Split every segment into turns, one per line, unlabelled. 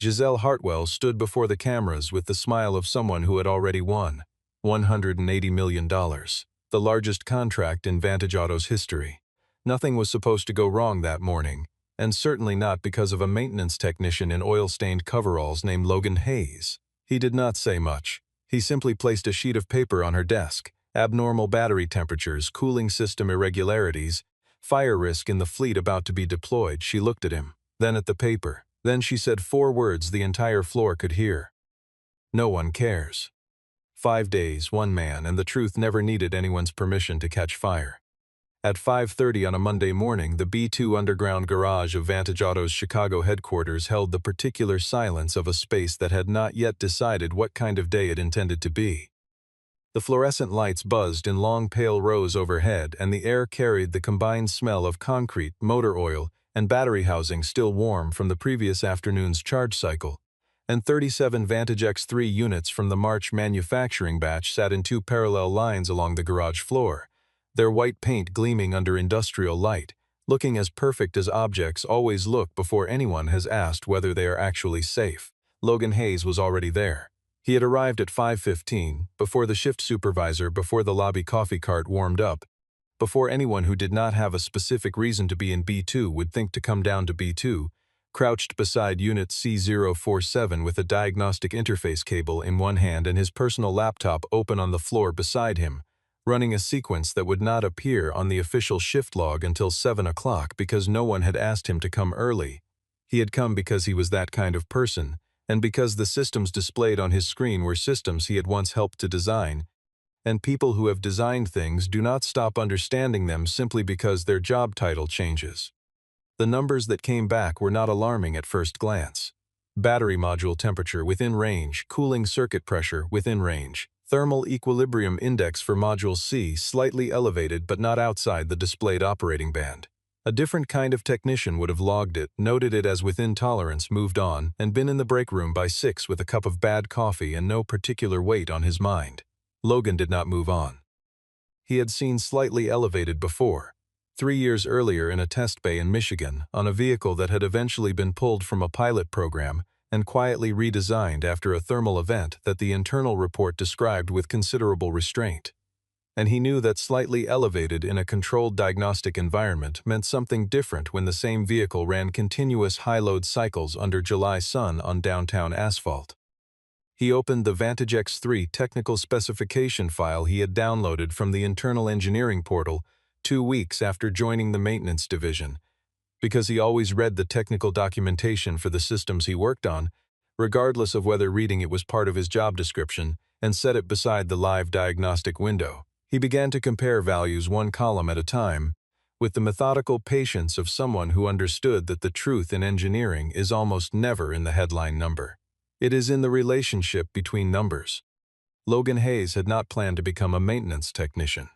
Giselle Hartwell stood before the cameras with the smile of someone who had already won $180 million, the largest contract in Vantage Auto's history. Nothing was supposed to go wrong that morning, and certainly not because of a maintenance technician in oil-stained coveralls named Logan Hayes. He did not say much. He simply placed a sheet of paper on her desk. Abnormal battery temperatures, cooling system irregularities, fire risk in the fleet about to be deployed. She looked at him, then at the paper. Then she said 4 words the entire floor could hear. No one cares. 5 days, 1 man, and the truth never needed anyone's permission to catch fire. At 5:30 on a Monday morning, the B2 underground garage of Vantage Auto's Chicago headquarters held the particular silence of a space that had not yet decided what kind of day it intended to be. The fluorescent lights buzzed in long pale rows overhead, and the air carried the combined smell of concrete, motor oil, and battery housing still warm from the previous afternoon's charge cycle. And 37 Vantage X3 units from the March manufacturing batch sat in 2 parallel lines along the garage floor, their white paint gleaming under industrial light, looking as perfect as objects always look before anyone has asked whether they are actually safe. Logan Hayes was already there. He had arrived at 5:15, before the shift supervisor, before the lobby coffee cart warmed up, before anyone who did not have a specific reason to be in B2 would think to come down to B2, crouched beside Unit C047 with a diagnostic interface cable in one hand and his personal laptop open on the floor beside him, running a sequence that would not appear on the official shift log until 7 o'clock because no one had asked him to come early. He had come because he was that kind of person, and because the systems displayed on his screen were systems he had once helped to design, and people who have designed things do not stop understanding them simply because their job title changes. The numbers that came back were not alarming at first glance. Battery module temperature within range, cooling circuit pressure within range, thermal equilibrium index for module C slightly elevated but not outside the displayed operating band. A different kind of technician would have logged it, noted it as within tolerance, moved on, and been in the break room by 6 with a cup of bad coffee and no particular weight on his mind. Logan did not move on. He had seen slightly elevated before, 3 years earlier in a test bay in Michigan, on a vehicle that had eventually been pulled from a pilot program and quietly redesigned after a thermal event that the internal report described with considerable restraint. And he knew that slightly elevated in a controlled diagnostic environment meant something different when the same vehicle ran continuous high-load cycles under July sun on downtown asphalt. He opened the Vantage X3 technical specification file he had downloaded from the internal engineering portal 2 weeks after joining the maintenance division, because he always read the technical documentation for the systems he worked on, regardless of whether reading it was part of his job description, and set it beside the live diagnostic window. He began to compare values 1 column at a time, with the methodical patience of someone who understood that the truth in engineering is almost never in the headline number. It is in the relationship between numbers. Logan Hayes had not planned to become a maintenance technician.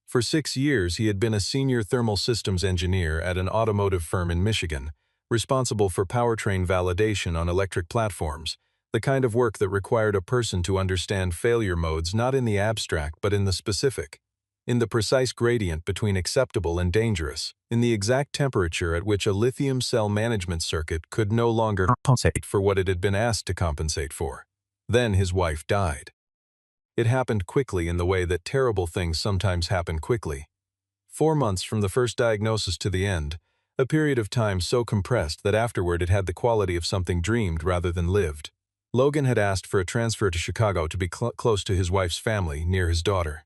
For 6 years, he had been a senior thermal systems engineer at an automotive firm in Michigan, responsible for powertrain validation on electric platforms, the kind of work that required a person to understand failure modes not in the abstract but in the specific, in the precise gradient between acceptable and dangerous, in the exact temperature at which a lithium cell management circuit could no longer compensate for what it had been asked to compensate for. Then his wife died. It happened quickly in the way that terrible things sometimes happen quickly. 4 months from the first diagnosis to the end, a period of time so compressed that afterward it had the quality of something dreamed rather than lived. Logan had asked for a transfer to Chicago to be close to his wife's family, near his daughter.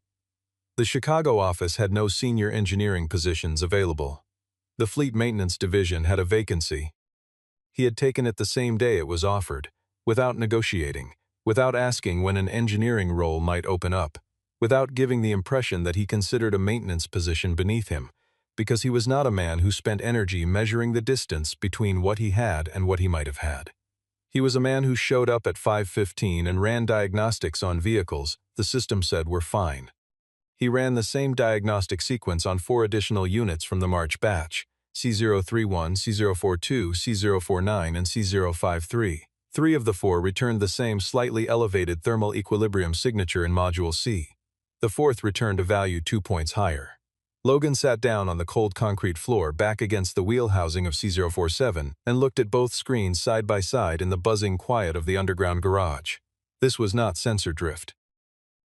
The Chicago office had no senior engineering positions available. The fleet maintenance division had a vacancy. He had taken it the same day it was offered, without negotiating, without asking when an engineering role might open up, without giving the impression that he considered a maintenance position beneath him, because he was not a man who spent energy measuring the distance between what he had and what he might have had. He was a man who showed up at 5:15 and ran diagnostics on vehicles the system said were fine. He ran the same diagnostic sequence on 4 additional units from the March batch, C031, C042, C049, and C053. 3 of the 4 returned the same slightly elevated thermal equilibrium signature in Module C. The 4th returned a value 2 points higher. Logan sat down on the cold concrete floor back against the wheel housing of C047 and looked at both screens side by side in the buzzing quiet of the underground garage. This was not sensor drift.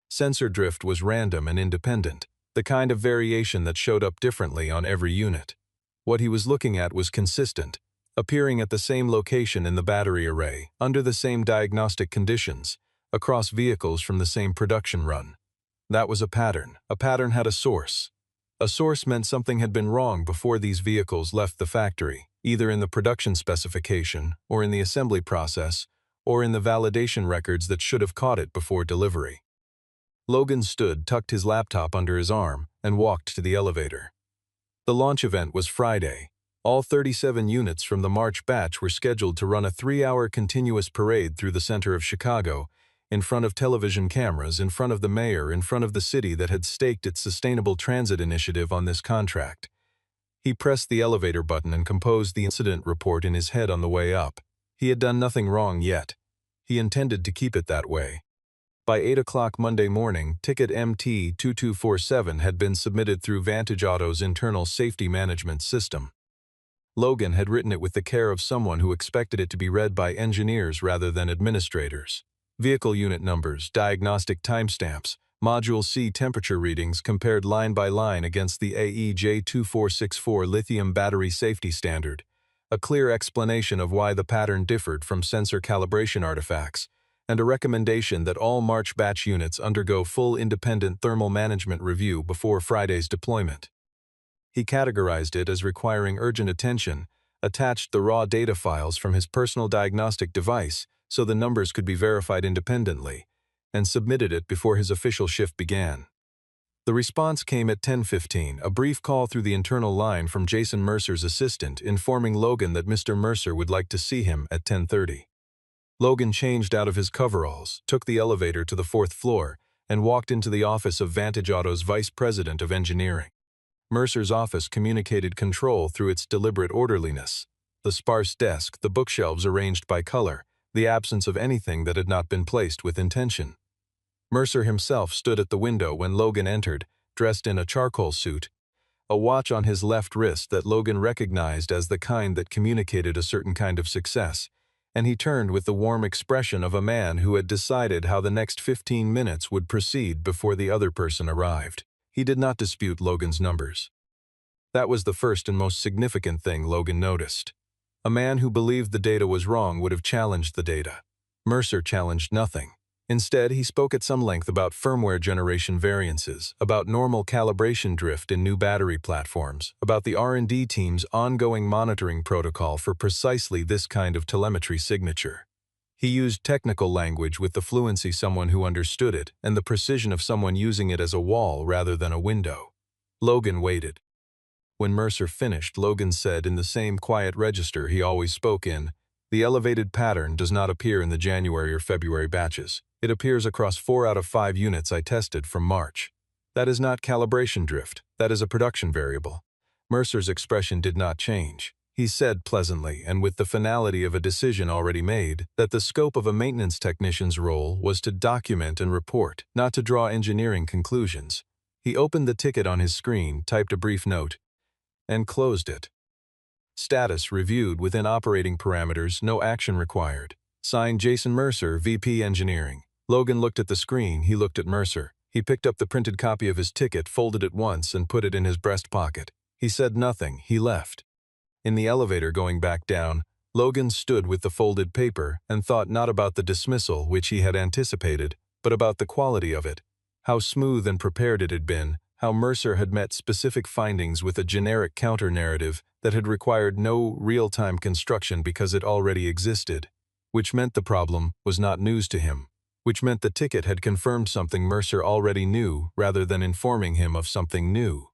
Sensor drift was random and independent, the kind of variation that showed up differently on every unit. What he was looking at was consistent, appearing at the same location in the battery array, under the same diagnostic conditions, across vehicles from the same production run. That was a pattern. A pattern had a source. A source meant something had been wrong before these vehicles left the factory, either in the production specification, or in the assembly process, or in the validation records that should have caught it before delivery. Logan stood, tucked his laptop under his arm, and walked to the elevator. The launch event was Friday. All 37 units from the March batch were scheduled to run a 3-hour continuous parade through the center of Chicago, in front of television cameras, in front of the mayor, in front of the city that had staked its sustainable transit initiative on this contract. He pressed the elevator button and composed the incident report in his head on the way up. He had done nothing wrong yet. He intended to keep it that way. By 8 o'clock Monday morning, ticket MT2247 had been submitted through Vantage Auto's internal safety management system. Logan had written it with the care of someone who expected it to be read by engineers rather than administrators. Vehicle unit numbers, diagnostic timestamps, Module C temperature readings compared line by line against the AEJ2464 lithium battery safety standard. A clear explanation of why the pattern differed from sensor calibration artifacts, and a recommendation that all March batch units undergo full independent thermal management review before Friday's deployment. He categorized it as requiring urgent attention, attached the raw data files from his personal diagnostic device so the numbers could be verified independently, and submitted it before his official shift began. The response came at 10:15, a brief call through the internal line from Jason Mercer's assistant informing Logan that Mr. Mercer would like to see him at 10:30. Logan changed out of his coveralls, took the elevator to the 4th floor, and walked into the office of Vantage Auto's vice president of engineering. Mercer's office communicated control through its deliberate orderliness. The sparse desk, the bookshelves arranged by color, the absence of anything that had not been placed with intention. Mercer himself stood at the window when Logan entered, dressed in a charcoal suit, a watch on his left wrist that Logan recognized as the kind that communicated a certain kind of success, and he turned with the warm expression of a man who had decided how the next 15 minutes would proceed before the other person arrived. He did not dispute Logan's numbers. That was the first and most significant thing Logan noticed. A man who believed the data was wrong would have challenged the data. Mercer challenged nothing. Instead, he spoke at some length about firmware generation variances, about normal calibration drift in new battery platforms, about the R&D team's ongoing monitoring protocol for precisely this kind of telemetry signature. He used technical language with the fluency someone who understood it and the precision of someone using it as a wall rather than a window. Logan waited. When Mercer finished, Logan said in the same quiet register he always spoke in, "The elevated pattern does not appear in the January or February batches. It appears across 4 out of 5 units I tested from March. That is not calibration drift, that is a production variable." Mercer's expression did not change. He said pleasantly, and with the finality of a decision already made, that the scope of a maintenance technician's role was to document and report, not to draw engineering conclusions. He opened the ticket on his screen, typed a brief note, and closed it. Status reviewed within operating parameters, no action required. Signed Jason Mercer, VP Engineering. Logan looked at the screen, he looked at Mercer. He picked up the printed copy of his ticket, folded it once, and put it in his breast pocket. He said nothing, he left. In the elevator going back down, Logan stood with the folded paper and thought not about the dismissal which he had anticipated, but about the quality of it. How smooth and prepared it had been, how Mercer had met specific findings with a generic counter-narrative that had required no real-time construction because it already existed, which meant the problem was not news to him, which meant the ticket had confirmed something Mercer already knew rather than informing him of something new.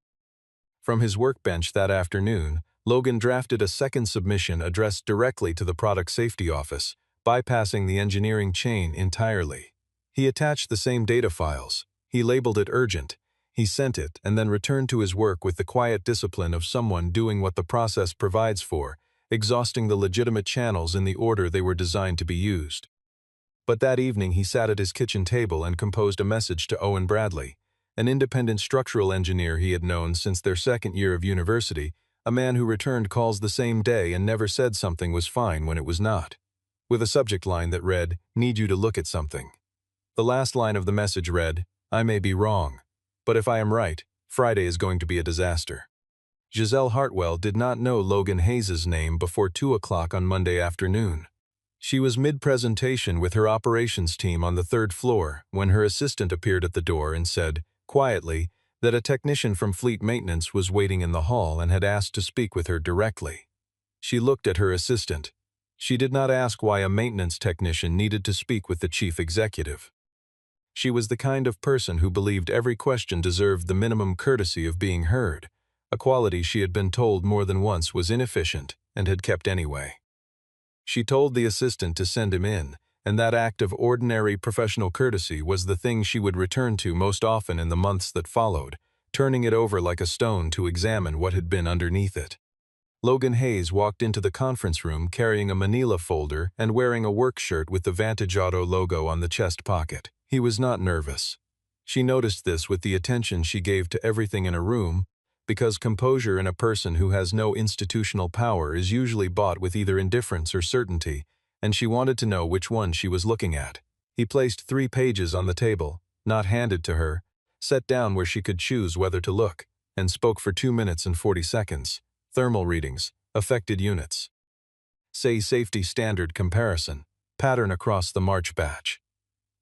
From his workbench that afternoon, Logan drafted a second submission addressed directly to the Product Safety Office, bypassing the engineering chain entirely. He attached the same data files. He labeled it urgent. He sent it and then returned to his work with the quiet discipline of someone doing what the process provides for, exhausting the legitimate channels in the order they were designed to be used. But that evening he sat at his kitchen table and composed a message to Owen Bradley, an independent structural engineer he had known since their second year of university, a man who returned calls the same day and never said something was fine when it was not, with a subject line that read, "Need you to look at something." The last line of the message read, "I may be wrong, but if I am right, Friday is going to be a disaster." Giselle Hartwell did not know Logan Hayes's name before 2 o'clock on Monday afternoon. She was mid-presentation with her operations team on the third floor when her assistant appeared at the door and said, quietly, that a technician from fleet maintenance was waiting in the hall and had asked to speak with her directly. She looked at her assistant. She did not ask why a maintenance technician needed to speak with the chief executive. She was the kind of person who believed every question deserved the minimum courtesy of being heard, a quality she had been told more than once was inefficient and had kept anyway. She told the assistant to send him in, and that act of ordinary professional courtesy was the thing she would return to most often in the months that followed, turning it over like a stone to examine what had been underneath it. Logan Hayes walked into the conference room carrying a manila folder and wearing a work shirt with the Vantage Auto logo on the chest pocket. He was not nervous. She noticed this with the attention she gave to everything in a room, because composure in a person who has no institutional power is usually bought with either indifference or certainty, and she wanted to know which one she was looking at. He placed 3 pages on the table, not handed to her, set down where she could choose whether to look, and spoke for 2 minutes and 40 seconds. Thermal readings, affected units. Say safety standard comparison, pattern across the March batch.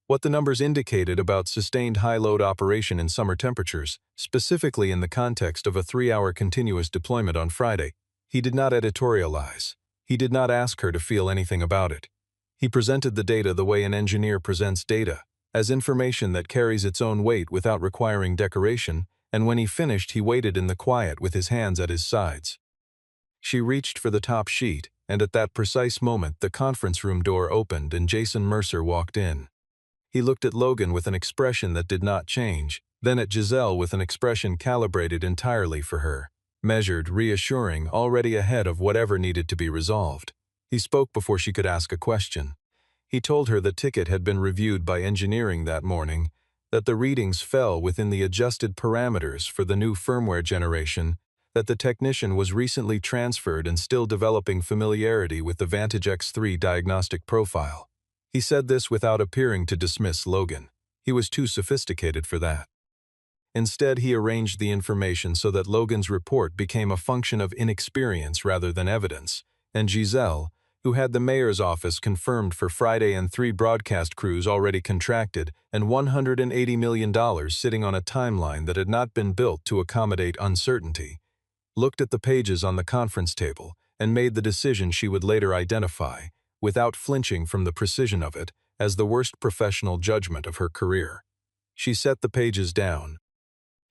What the numbers indicated about sustained high-load operation in summer temperatures, specifically in the context of a 3-hour continuous deployment on Friday. He did not editorialize. He did not ask her to feel anything about it. He presented the data the way an engineer presents data, as information that carries its own weight without requiring decoration, and when he finished he waited in the quiet with his hands at his sides. She reached for the top sheet, and at that precise moment the conference room door opened and Jason Mercer walked in. He looked at Logan with an expression that did not change, then at Giselle with an expression calibrated entirely for her, measured, reassuring, already ahead of whatever needed to be resolved. He spoke before she could ask a question. He told her the ticket had been reviewed by engineering that morning, that the readings fell within the adjusted parameters for the new firmware generation, that the technician was recently transferred and still developing familiarity with the Vantage X3 diagnostic profile. He said this without appearing to dismiss Logan. He was too sophisticated for that. Instead, he arranged the information so that Logan's report became a function of inexperience rather than evidence, and Giselle, who had the mayor's office confirmed for Friday and 3 broadcast crews already contracted and $180 million sitting on a timeline that had not been built to accommodate uncertainty, looked at the pages on the conference table and made the decision she would later identify, without flinching from the precision of it, as the worst professional judgment of her career. She set the pages down.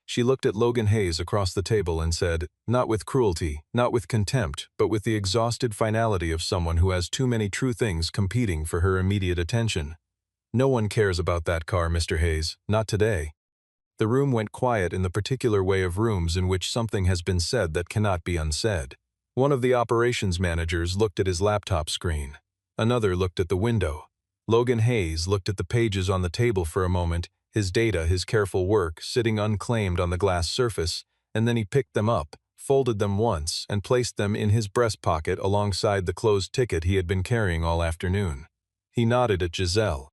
She looked at Logan Hayes across the table and said, not with cruelty, not with contempt, but with the exhausted finality of someone who has too many true things competing for her immediate attention. No one cares about that car, Mr. Hayes, not today. The room went quiet in the particular way of rooms in which something has been said that cannot be unsaid. One of the operations managers looked at his laptop screen. Another looked at the window. Logan Hayes looked at the pages on the table for a moment, his data, his careful work, sitting unclaimed on the glass surface, and then he picked them up, folded them once, and placed them in his breast pocket alongside the closed ticket he had been carrying all afternoon. He nodded at Giselle.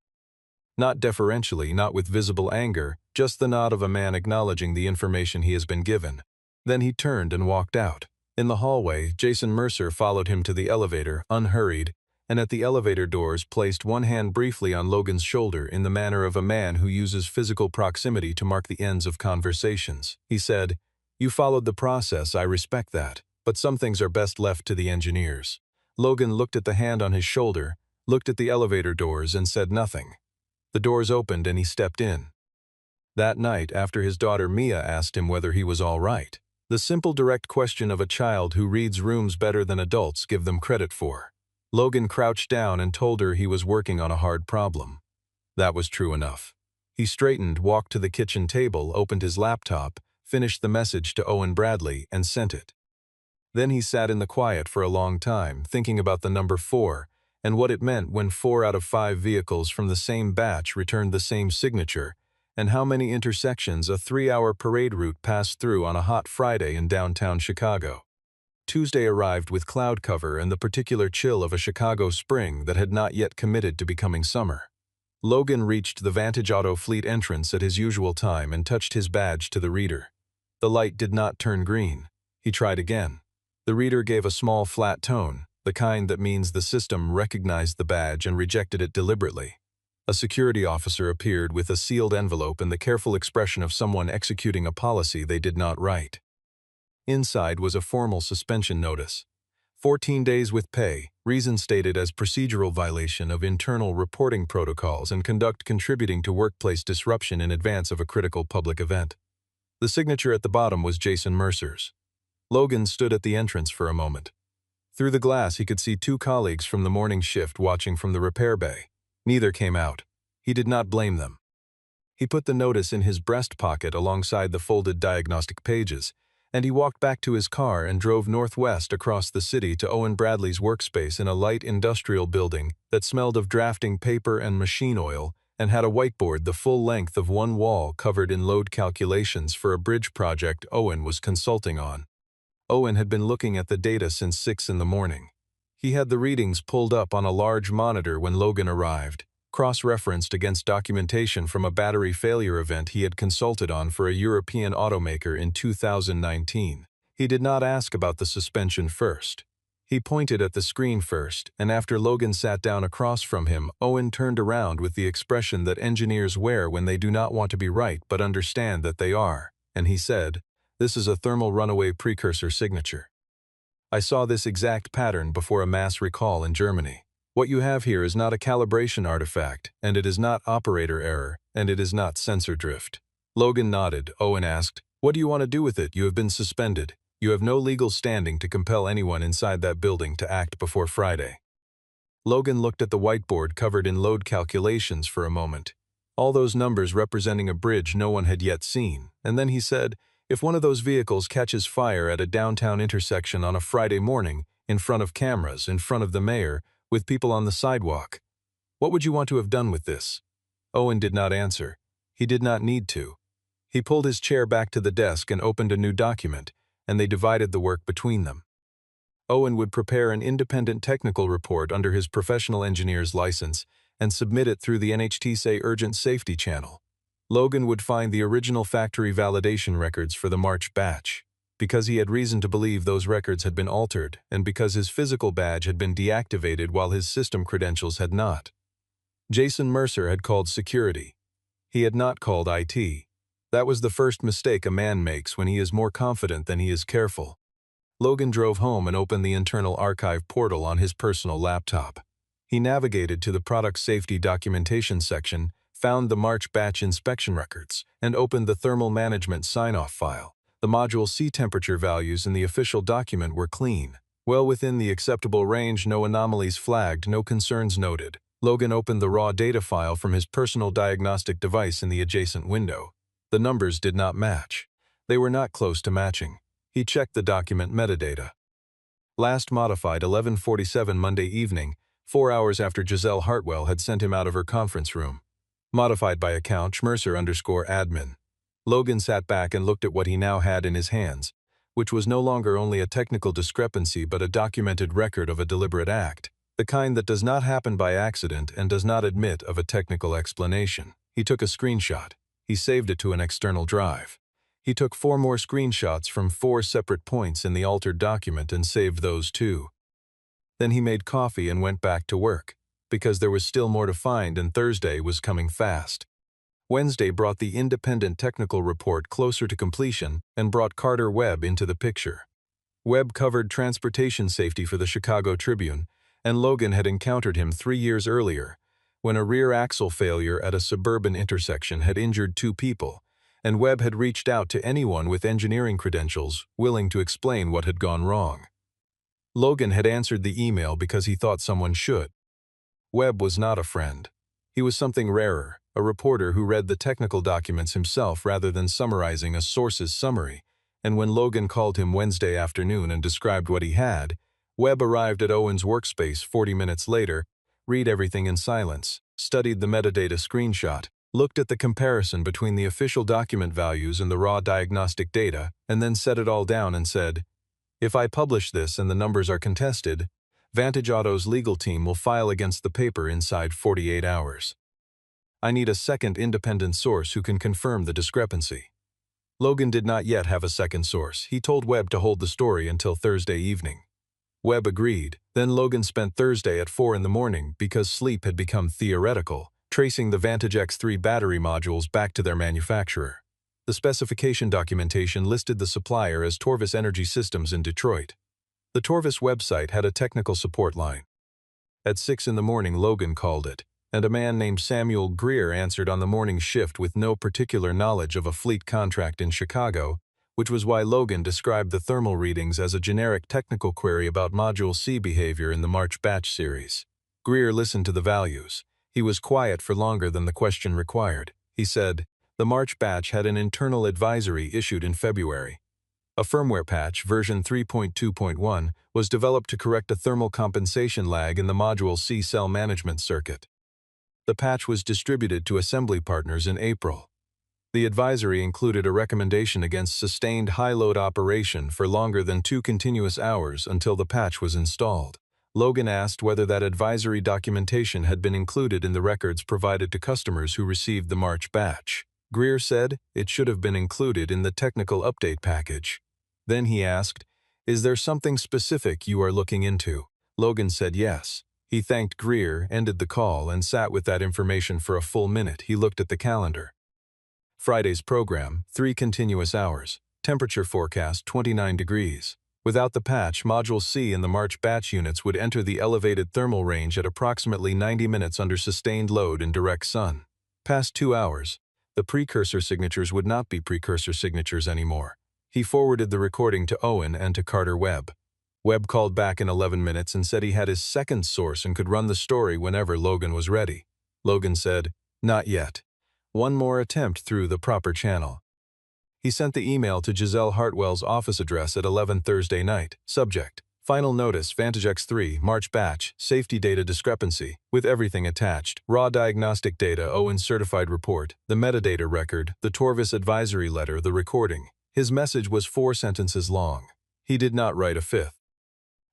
Not deferentially, not with visible anger, just the nod of a man acknowledging the information he has been given. Then he turned and walked out. In the hallway, Jason Mercer followed him to the elevator, unhurried, and at the elevator doors placed one hand briefly on Logan's shoulder in the manner of a man who uses physical proximity to mark the ends of conversations. He said, "You followed the process, I respect that, but some things are best left to the engineers." Logan looked at the hand on his shoulder, looked at the elevator doors, and said nothing. The doors opened and he stepped in. That night, after his daughter Mia asked him whether he was all right, the simple direct question of a child who reads rooms better than adults give them credit for, Logan crouched down and told her he was working on a hard problem. That was true enough. He straightened, walked to the kitchen table, opened his laptop, finished the message to Owen Bradley, and sent it. Then he sat in the quiet for a long time, thinking about the number 4, and what it meant when 4 out of 5 vehicles from the same batch returned the same signature, and how many intersections a 3-hour parade route passed through on a hot Friday in downtown Chicago. Tuesday arrived with cloud cover and the particular chill of a Chicago spring that had not yet committed to becoming summer. Logan reached the Vantage Auto Fleet entrance at his usual time and touched his badge to the reader. The light did not turn green. He tried again. The reader gave a small flat tone, the kind that means the system recognized the badge and rejected it deliberately. A security officer appeared with a sealed envelope and the careful expression of someone executing a policy they did not write. Inside was a formal suspension notice. 14 days with pay, reason stated as procedural violation of internal reporting protocols and conduct contributing to workplace disruption in advance of a critical public event. The signature at the bottom was Jason Mercer's. Logan stood at the entrance for a moment. Through the glass he could see 2 colleagues from the morning shift watching from the repair bay. Neither came out. He did not blame them. He put the notice in his breast pocket alongside the folded diagnostic pages, and he walked back to his car and drove northwest across the city to Owen Bradley's workspace in a light industrial building that smelled of drafting paper and machine oil and had a whiteboard the full length of one wall covered in load calculations for a bridge project Owen was consulting on. Owen had been looking at the data since 6 in the morning. He had the readings pulled up on a large monitor when Logan arrived, cross-referenced against documentation from a battery failure event he had consulted on for a European automaker in 2019. He did not ask about the suspension first. He pointed at the screen first, and after Logan sat down across from him, Owen turned around with the expression that engineers wear when they do not want to be right but understand that they are, and he said, "This is a thermal runaway precursor signature. I saw this exact pattern before a mass recall in Germany. What you have here is not a calibration artifact, and it is not operator error, and it is not sensor drift." Logan nodded. Owen asked, "What do you want to do with it? You have been suspended. You have no legal standing to compel anyone inside that building to act before Friday." Logan looked at the whiteboard covered in load calculations for a moment. All those numbers representing a bridge no one had yet seen, and then he said, "If one of those vehicles catches fire at a downtown intersection on a Friday morning, in front of cameras, in front of the mayor, with people on the sidewalk, what would you want to have done with this?" Owen did not answer. He did not need to. He pulled his chair back to the desk and opened a new document, and they divided the work between them. Owen would prepare an independent technical report under his professional engineer's license and submit it through the NHTSA Urgent Safety Channel. Logan would find the original factory validation records for the March batch, because he had reason to believe those records had been altered and because his physical badge had been deactivated while his system credentials had not. Jason Mercer had called security. He had not called IT. That was the first mistake a man makes when he is more confident than he is careful. Logan drove home and opened the internal archive portal on his personal laptop. He navigated to the product safety documentation section, found the March batch inspection records, and opened the thermal management sign-off file. The module C temperature values in the official document were clean. Well within the acceptable range, no anomalies flagged, no concerns noted. Logan opened the raw data file from his personal diagnostic device in the adjacent window. The numbers did not match. They were not close to matching. He checked the document metadata. Last modified 11:47 Monday evening, 4 hours after Giselle Hartwell had sent him out of her conference room. Modified by account Mercer_admin. Logan sat back and looked at what he now had in his hands, which was no longer only a technical discrepancy but a documented record of a deliberate act, the kind that does not happen by accident and does not admit of a technical explanation. He took a screenshot. He saved it to an external drive. He took 4 more screenshots from 4 separate points in the altered document and saved those too. Then he made coffee and went back to work, because there was still more to find and Thursday was coming fast. Wednesday brought the independent technical report closer to completion and brought Carter Webb into the picture. Webb covered transportation safety for the Chicago Tribune, and Logan had encountered him 3 years earlier, when a rear axle failure at a suburban intersection had injured 2 people, and Webb had reached out to anyone with engineering credentials willing to explain what had gone wrong. Logan had answered the email because he thought someone should. Webb was not a friend. He was something rarer, a reporter who read the technical documents himself rather than summarizing a source's summary, and when Logan called him Wednesday afternoon and described what he had, Webb arrived at Owen's workspace 40 minutes later, read everything in silence, studied the metadata screenshot, looked at the comparison between the official document values and the raw diagnostic data, and then set it all down and said, "If I publish this and the numbers are contested, Vantage Auto's legal team will file against the paper inside 48 hours. I need a second independent source who can confirm the discrepancy." Logan did not yet have a second source. He told Webb to hold the story until Thursday evening. Webb agreed. Then Logan spent Thursday at 4 in the morning because sleep had become theoretical, tracing the Vantage X3 battery modules back to their manufacturer. The specification documentation listed the supplier as Torvis Energy Systems in Detroit. The Torvis website had a technical support line. At 6 in the morning, Logan called it, and a man named Samuel Greer answered on the morning shift with no particular knowledge of a fleet contract in Chicago, which was why Logan described the thermal readings as a generic technical query about Module C behavior in the March batch series. Greer listened to the values. He was quiet for longer than the question required. He said, "The March batch had an internal advisory issued in February. A firmware patch, version 3.2.1, was developed to correct a thermal compensation lag in the Module C cell management circuit. The patch was distributed to assembly partners in April. The advisory included a recommendation against sustained high-load operation for longer than 2 continuous hours until the patch was installed." Logan asked whether that advisory documentation had been included in the records provided to customers who received the March batch. Greer said it should have been included in the technical update package. Then he asked, "Is there something specific you are looking into?" Logan said yes. He thanked Greer, ended the call, and sat with that information for a full minute. He looked at the calendar. Friday's program, 3 continuous hours. Temperature forecast 29 degrees. Without the patch, Module C and the March batch units would enter the elevated thermal range at approximately 90 minutes under sustained load in direct sun. Past 2 hours, the precursor signatures would not be precursor signatures anymore. He forwarded the recording to Owen and to Carter Webb. Webb called back in 11 minutes and said he had his second source and could run the story whenever Logan was ready. Logan said, "Not yet. One more attempt through the proper channel." He sent the email to Giselle Hartwell's office address at 11 Thursday night. Subject: Final notice, Vantage X3, March batch, safety data discrepancy, with everything attached. Raw diagnostic data, Owen's certified report, the metadata record, the Torvis advisory letter, the recording. His message was 4 sentences long. He did not write a fifth.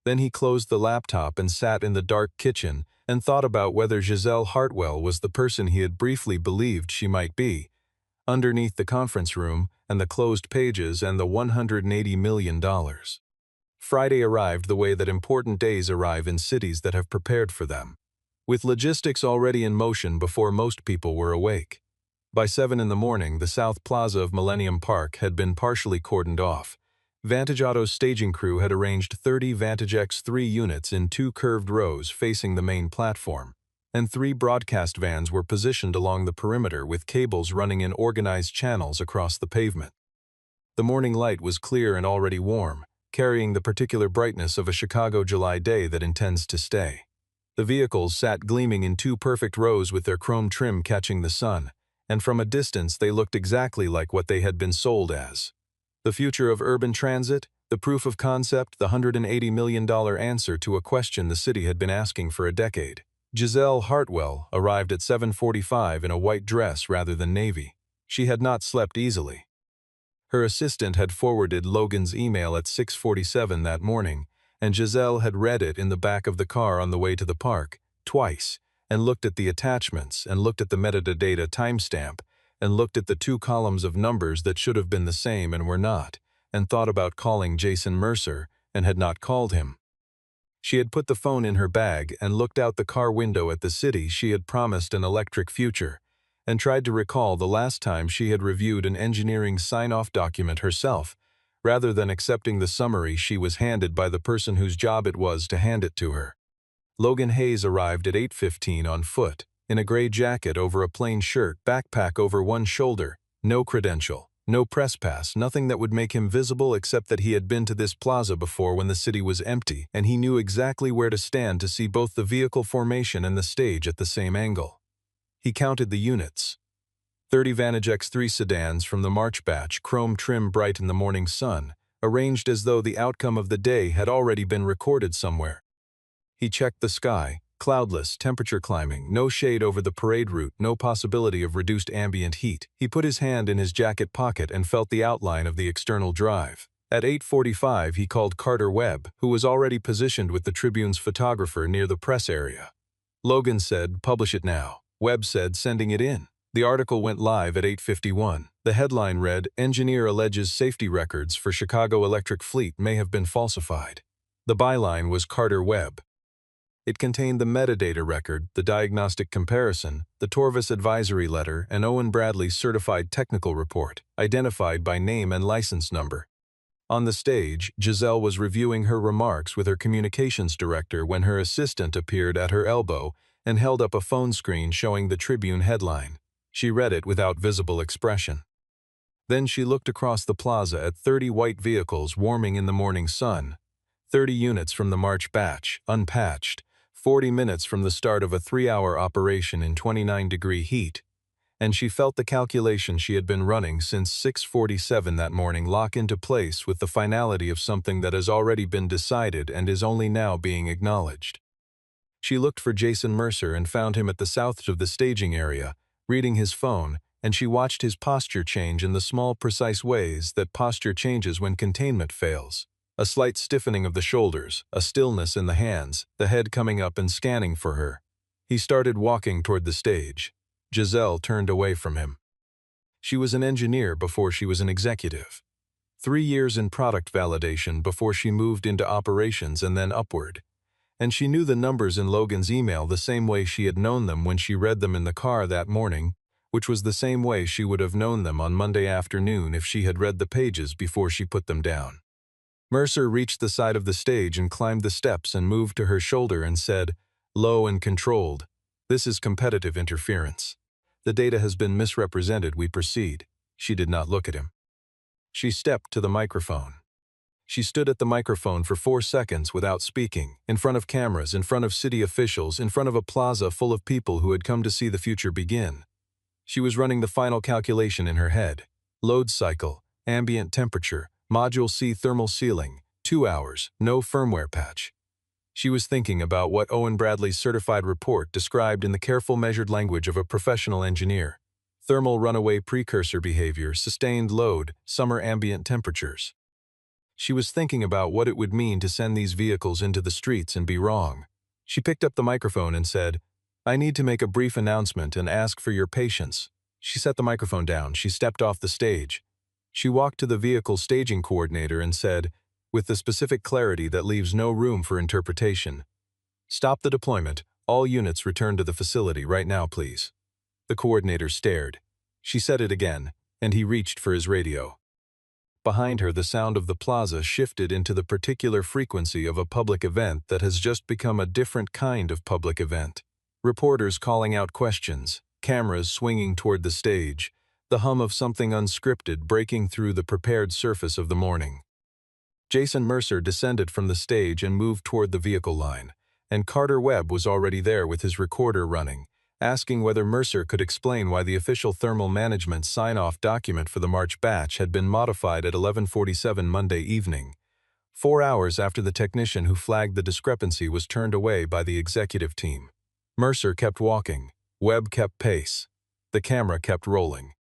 Then he closed the laptop and sat in the dark kitchen and thought about whether Giselle Hartwell was the person he had briefly believed she might be, underneath the conference room and the closed pages and the $180 million. Friday arrived the way that important days arrive in cities that have prepared for them, with logistics already in motion before most people were awake. By 7 in the morning, the South Plaza of Millennium Park had been partially cordoned off. Vantage Auto's staging crew had arranged 30 Vantage X3 units in 2 curved rows facing the main platform, and 3 broadcast vans were positioned along the perimeter with cables running in organized channels across the pavement. The morning light was clear and already warm, carrying the particular brightness of a Chicago July day that intends to stay. The vehicles sat gleaming in 2 perfect rows with their chrome trim catching the sun, and from a distance they looked exactly like what they had been sold as. The future of urban transit, the proof of concept, the $180 million answer to a question the city had been asking for a decade. Giselle Hartwell arrived at 7:45 in a white dress rather than navy. She had not slept easily. Her assistant had forwarded Logan's email at 6:47 that morning, and Giselle had read it in the back of the car on the way to the park, twice, and looked at the attachments, and looked at the metadata timestamp, and looked at the 2 columns of numbers that should have been the same and were not, and thought about calling Jason Mercer, and had not called him. She had put the phone in her bag and looked out the car window at the city she had promised an electric future, and tried to recall the last time she had reviewed an engineering sign-off document herself, rather than accepting the summary she was handed by the person whose job it was to hand it to her. Logan Hayes arrived at 8:15 on foot, in a gray jacket over a plain shirt, backpack over one shoulder, no credential, no press pass, nothing that would make him visible except that he had been to this plaza before when the city was empty, and he knew exactly where to stand to see both the vehicle formation and the stage at the same angle. He counted the units. 30 Vantage X3 sedans from the March batch, chrome trim bright in the morning sun, arranged as though the outcome of the day had already been recorded somewhere. He checked the sky, Cloudless, temperature climbing, no shade over the parade route, no possibility of reduced ambient heat. He put his hand in his jacket pocket and felt the outline of the external drive. At 8:45 he called Carter Webb, who was already positioned with the Tribune's photographer near the press area. Logan said, "Publish it now." Webb said, "Sending it in." The article went live at 8:51. The headline read, "Engineer alleges safety records for Chicago Electric Fleet may have been falsified." The byline was Carter Webb. It contained the metadata record, the diagnostic comparison, the Torvis advisory letter, and Owen Bradley's certified technical report, identified by name and license number. On the stage, Giselle was reviewing her remarks with her communications director when her assistant appeared at her elbow and held up a phone screen showing the Tribune headline. She read it without visible expression. Then she looked across the plaza at 30 white vehicles warming in the morning sun, 30 units from the March batch, unpatched, 40 minutes from the start of a 3-hour operation in 29-degree heat, and she felt the calculation she had been running since 6:47 that morning lock into place with the finality of something that has already been decided and is only now being acknowledged. She looked for Jason Mercer and found him at the south of the staging area, reading his phone, and she watched his posture change in the small, precise ways that posture changes when containment fails. A slight stiffening of the shoulders, a stillness in the hands, the head coming up and scanning for her. He started walking toward the stage. Giselle turned away from him. She was an engineer before she was an executive. 3 years in product validation before she moved into operations and then upward. And she knew the numbers in Logan's email the same way she had known them when she read them in the car that morning, which was the same way she would have known them on Monday afternoon if she had read the pages before she put them down. Mercer reached the side of the stage and climbed the steps and moved to her shoulder and said, "Low and controlled. This is competitive interference. The data has been misrepresented. We proceed." She did not look at him. She stepped to the microphone. She stood at the microphone for 4 seconds without speaking, in front of cameras, in front of city officials, in front of a plaza full of people who had come to see the future begin. She was running the final calculation in her head. Load cycle, ambient temperature, Module C thermal sealing, 2 hours, no firmware patch. She was thinking about what Owen Bradley's certified report described in the careful measured language of a professional engineer. Thermal runaway precursor behavior, sustained load, summer ambient temperatures. She was thinking about what it would mean to send these vehicles into the streets and be wrong. She picked up the microphone and said, "I need to make a brief announcement and ask for your patience." She set the microphone down. She stepped off the stage. She walked to the vehicle staging coordinator and said, with the specific clarity that leaves no room for interpretation, "Stop the deployment. All units return to the facility right now, please." The coordinator stared. She said it again, and he reached for his radio. Behind her, the sound of the plaza shifted into the particular frequency of a public event that has just become a different kind of public event. Reporters calling out questions, cameras swinging toward the stage, the hum of something unscripted breaking through the prepared surface of the morning. Jason Mercer descended from the stage and moved toward the vehicle line, and Carter Webb was already there with his recorder running, asking whether Mercer could explain why the official thermal management sign-off document for the March batch had been modified at 11:47 Monday evening, 4 hours after the technician who flagged the discrepancy was turned away by the executive team. Mercer kept walking. Webb kept pace. The camera kept rolling.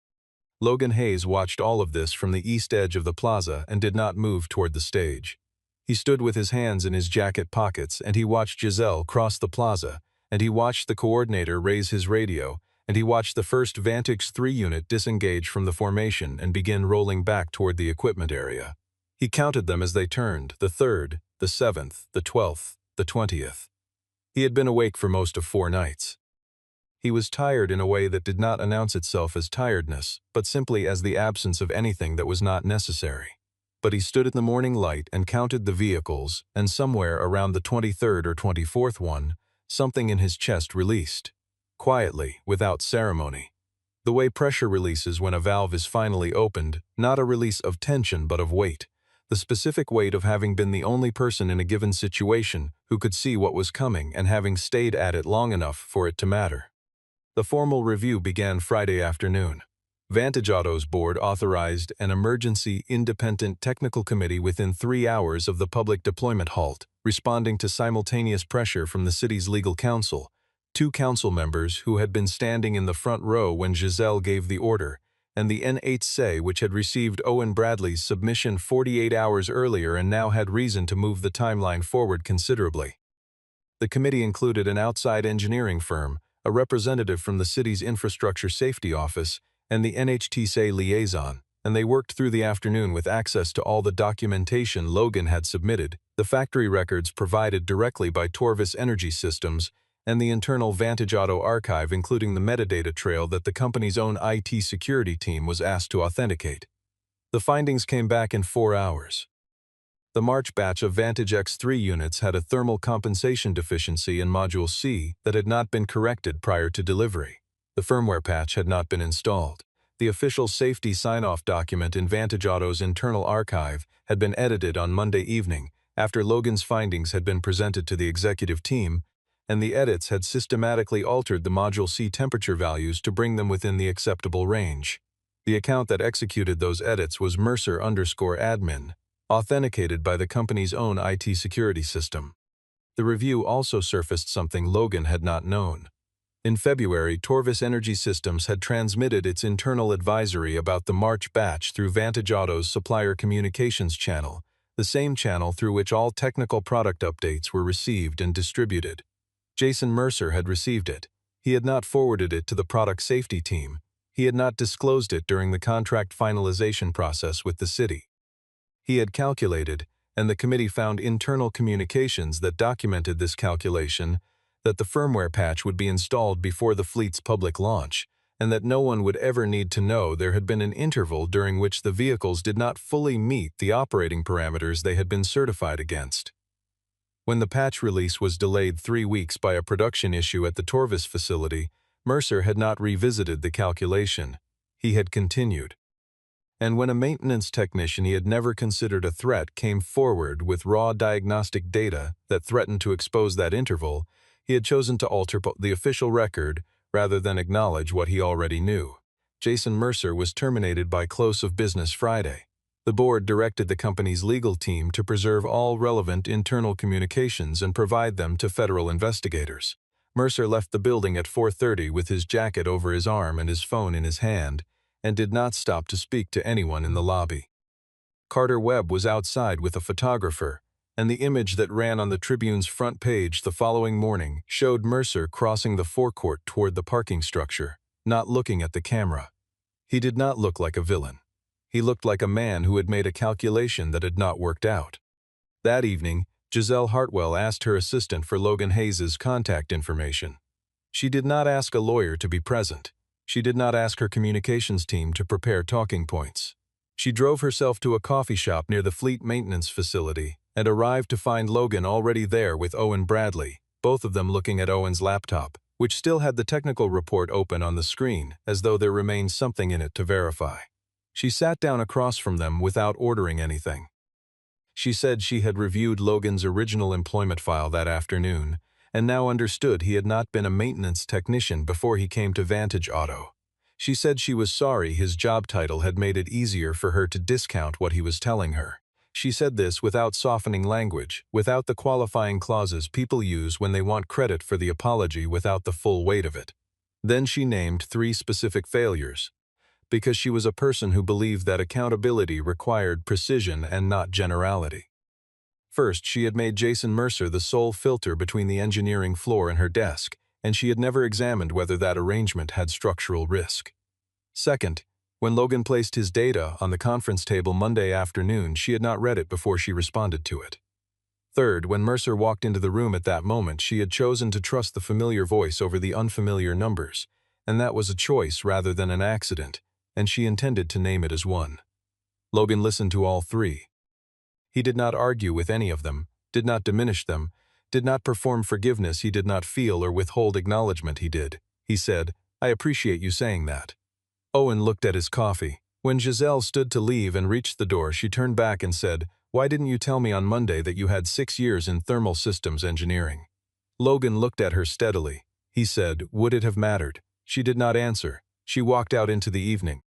Logan Hayes watched all of this from the east edge of the plaza and did not move toward the stage. He stood with his hands in his jacket pockets, and he watched Giselle cross the plaza, and he watched the coordinator raise his radio, and he watched the first Vantage 3 unit disengage from the formation and begin rolling back toward the equipment area. He counted them as they turned, the 3rd, the 7th, the 12th, the 20th. He had been awake for most of 4 nights. He was tired in a way that did not announce itself as tiredness, but simply as the absence of anything that was not necessary. But he stood in the morning light and counted the vehicles, and somewhere around the 23rd or 24th one, something in his chest released. Quietly, without ceremony. The way pressure releases when a valve is finally opened, not a release of tension but of weight. The specific weight of having been the only person in a given situation who could see what was coming and having stayed at it long enough for it to matter. The formal review began Friday afternoon. Vantage Auto's board authorized an emergency independent technical committee within 3 hours of the public deployment halt, responding to simultaneous pressure from the city's legal counsel, 2 council members who had been standing in the front row when Giselle gave the order, and the NHC, which had received Owen Bradley's submission 48 hours earlier and now had reason to move the timeline forward considerably. The committee included an outside engineering firm, a representative from the city's infrastructure safety office, and the NHTC liaison, and they worked through the afternoon with access to all the documentation Logan had submitted, the factory records provided directly by Torvis Energy Systems, and the internal Vantage Auto archive, including the metadata trail that the company's own IT security team was asked to authenticate. The findings came back in 4 hours. The March batch of Vantage X3 units had a thermal compensation deficiency in Module C that had not been corrected prior to delivery. The firmware patch had not been installed. The official safety sign-off document in Vantage Auto's internal archive had been edited on Monday evening after Logan's findings had been presented to the executive team, and the edits had systematically altered the Module C temperature values to bring them within the acceptable range. The account that executed those edits was Mercer_admin, authenticated by the company's own IT security system. The review also surfaced something Logan had not known. In February, Torvis Energy Systems had transmitted its internal advisory about the March batch through Vantage Auto's supplier communications channel, the same channel through which all technical product updates were received and distributed. Jason Mercer had received it. He had not forwarded it to the product safety team. He had not disclosed it during the contract finalization process with the city. He had calculated, and the committee found internal communications that documented this calculation, that the firmware patch would be installed before the fleet's public launch, and that no one would ever need to know there had been an interval during which the vehicles did not fully meet the operating parameters they had been certified against. When the patch release was delayed 3 weeks by a production issue at the Torvis facility, Mercer had not revisited the calculation. He had continued. And when a maintenance technician he had never considered a threat came forward with raw diagnostic data that threatened to expose that interval, he had chosen to alter the official record rather than acknowledge what he already knew. Jason Mercer was terminated by close of business Friday. The board directed the company's legal team to preserve all relevant internal communications and provide them to federal investigators. Mercer left the building at 4:30 with his jacket over his arm and his phone in his hand, and did not stop to speak to anyone in the lobby. Carter Webb was outside with a photographer, and the image that ran on the Tribune's front page the following morning showed Mercer crossing the forecourt toward the parking structure, not looking at the camera. He did not look like a villain. He looked like a man who had made a calculation that had not worked out. That evening, Giselle Hartwell asked her assistant for Logan Hayes's contact information. She did not ask a lawyer to be present. She did not ask her communications team to prepare talking points. She drove herself to a coffee shop near the fleet maintenance facility and arrived to find Logan already there with Owen Bradley, both of them looking at Owen's laptop, which still had the technical report open on the screen, as though there remained something in it to verify. She sat down across from them without ordering anything. She said she had reviewed Logan's original employment file that afternoon, and now understood he had not been a maintenance technician before he came to Vantage Auto. She said she was sorry his job title had made it easier for her to discount what he was telling her. She said this without softening language, without the qualifying clauses people use when they want credit for the apology without the full weight of it. Then she named 3 specific failures, because she was a person who believed that accountability required precision and not generality. First, she had made Jason Mercer the sole filter between the engineering floor and her desk, and she had never examined whether that arrangement had structural risk. Second, when Logan placed his data on the conference table Monday afternoon, she had not read it before she responded to it. Third, when Mercer walked into the room at that moment, she had chosen to trust the familiar voice over the unfamiliar numbers, and that was a choice rather than an accident, and she intended to name it as one. Logan listened to all 3. He did not argue with any of them, did not diminish them, did not perform forgiveness he did not feel or withhold acknowledgement he did. He said, "I appreciate you saying that." Owen looked at his coffee. When Giselle stood to leave and reached the door, she turned back and said, "Why didn't you tell me on Monday that you had 6 years in thermal systems engineering?" Logan looked at her steadily. He said, "Would it have mattered?" She did not answer. She walked out into the evening.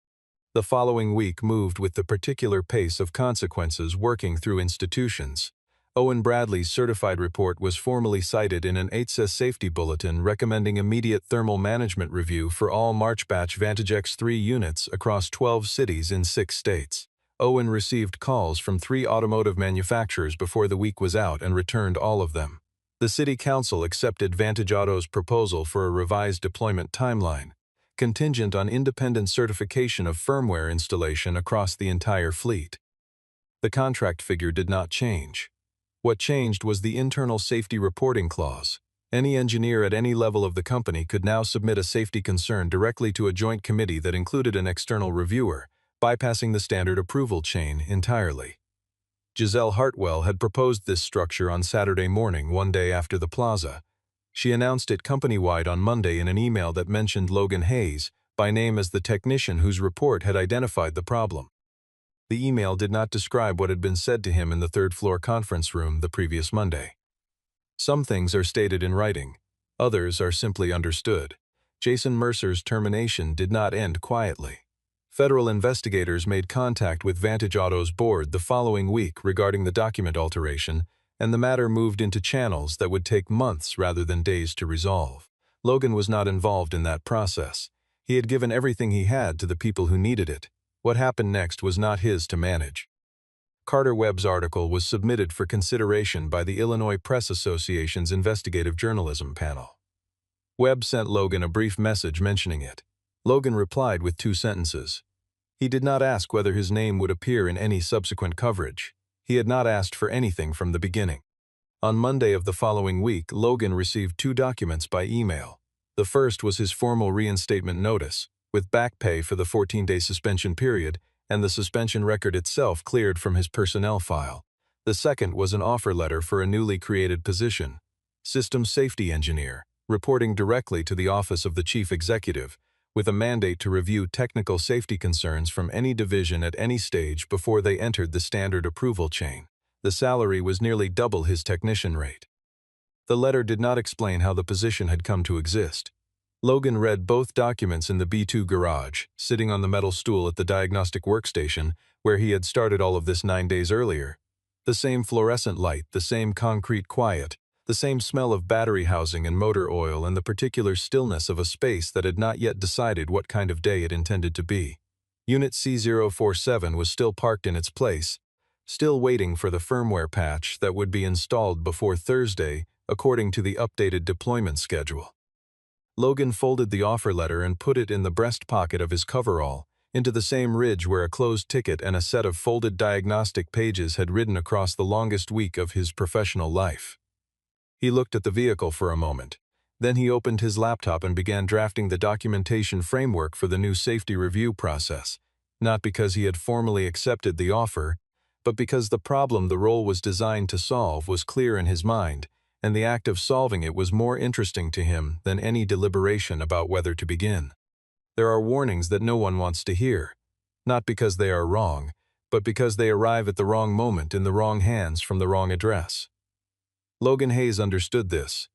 The following week moved with the particular pace of consequences working through institutions. Owen Bradley's certified report was formally cited in an 8S safety bulletin recommending immediate thermal management review for all March batch Vantage X3 units across 12 cities in 6 states. Owen received calls from 3 automotive manufacturers before the week was out and returned all of them. The City Council accepted Vantage Auto's proposal for a revised deployment timeline, contingent on independent certification of firmware installation across the entire fleet. The contract figure did not change. What changed was the internal safety reporting clause. Any engineer at any level of the company could now submit a safety concern directly to a joint committee that included an external reviewer, bypassing the standard approval chain entirely. Giselle Hartwell had proposed this structure on Saturday morning, one day after the plaza. She announced it company-wide on Monday in an email that mentioned Logan Hayes, by name as the technician whose report had identified the problem. The email did not describe what had been said to him in the third-floor conference room the previous Monday. Some things are stated in writing. Others are simply understood. Jason Mercer's termination did not end quietly. Federal investigators made contact with Vantage Auto's board the following week regarding the document alteration, and the matter moved into channels that would take months rather than days to resolve. Logan was not involved in that process. He had given everything he had to the people who needed it. What happened next was not his to manage. Carter Webb's article was submitted for consideration by the Illinois Press Association's investigative journalism panel. Webb sent Logan a brief message mentioning it. Logan replied with 2 sentences. He did not ask whether his name would appear in any subsequent coverage. He had not asked for anything from the beginning. On Monday of the following week, Logan received 2 documents by email. The first was his formal reinstatement notice, with back pay for the 14-day suspension period, and the suspension record itself cleared from his personnel file. The second was an offer letter for a newly created position, Systems Safety Engineer, reporting directly to the Office of the Chief Executive, with a mandate to review technical safety concerns from any division at any stage before they entered the standard approval chain. The salary was nearly double his technician rate. The letter did not explain how the position had come to exist. Logan read both documents in the B2 garage, sitting on the metal stool at the diagnostic workstation, where he had started all of this 9 days earlier. The same fluorescent light, the same concrete quiet, the same smell of battery housing and motor oil, and the particular stillness of a space that had not yet decided what kind of day it intended to be. Unit C047 was still parked in its place, still waiting for the firmware patch that would be installed before Thursday, according to the updated deployment schedule. Logan folded the offer letter and put it in the breast pocket of his coverall, into the same ridge where a closed ticket and a set of folded diagnostic pages had ridden across the longest week of his professional life. He looked at the vehicle for a moment. Then he opened his laptop and began drafting the documentation framework for the new safety review process, not because he had formally accepted the offer, but because the problem the role was designed to solve was clear in his mind, and the act of solving it was more interesting to him than any deliberation about whether to begin. There are warnings that no one wants to hear, not because they are wrong, but because they arrive at the wrong moment in the wrong hands from the wrong address. Logan Hayes understood this.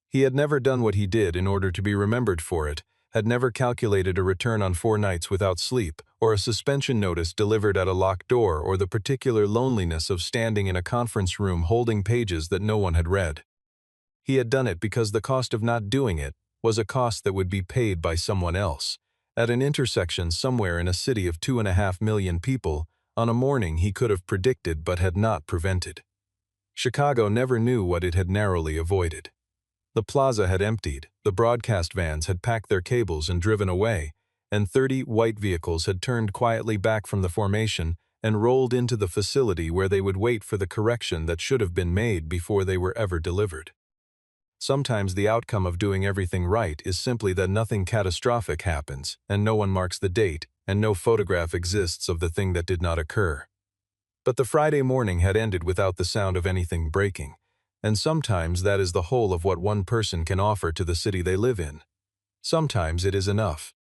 He had never done what he did in order to be remembered for it, had never calculated a return on 4 nights without sleep, or a suspension notice delivered at a locked door, or the particular loneliness of standing in a conference room holding pages that no one had read. He had done it because the cost of not doing it was a cost that would be paid by someone else, at an intersection somewhere in a city of 2.5 million people, on a morning he could have predicted but had not prevented. Chicago never knew what it had narrowly avoided. The plaza had emptied, the broadcast vans had packed their cables and driven away, and 30 white vehicles had turned quietly back from the formation and rolled into the facility where they would wait for the correction that should have been made before they were ever delivered. Sometimes the outcome of doing everything right is simply that nothing catastrophic happens, and no one marks the date, and no photograph exists of the thing that did not occur. But the Friday morning had ended without the sound of anything breaking, and sometimes that is the whole of what one person can offer to the city they live in. Sometimes it is enough.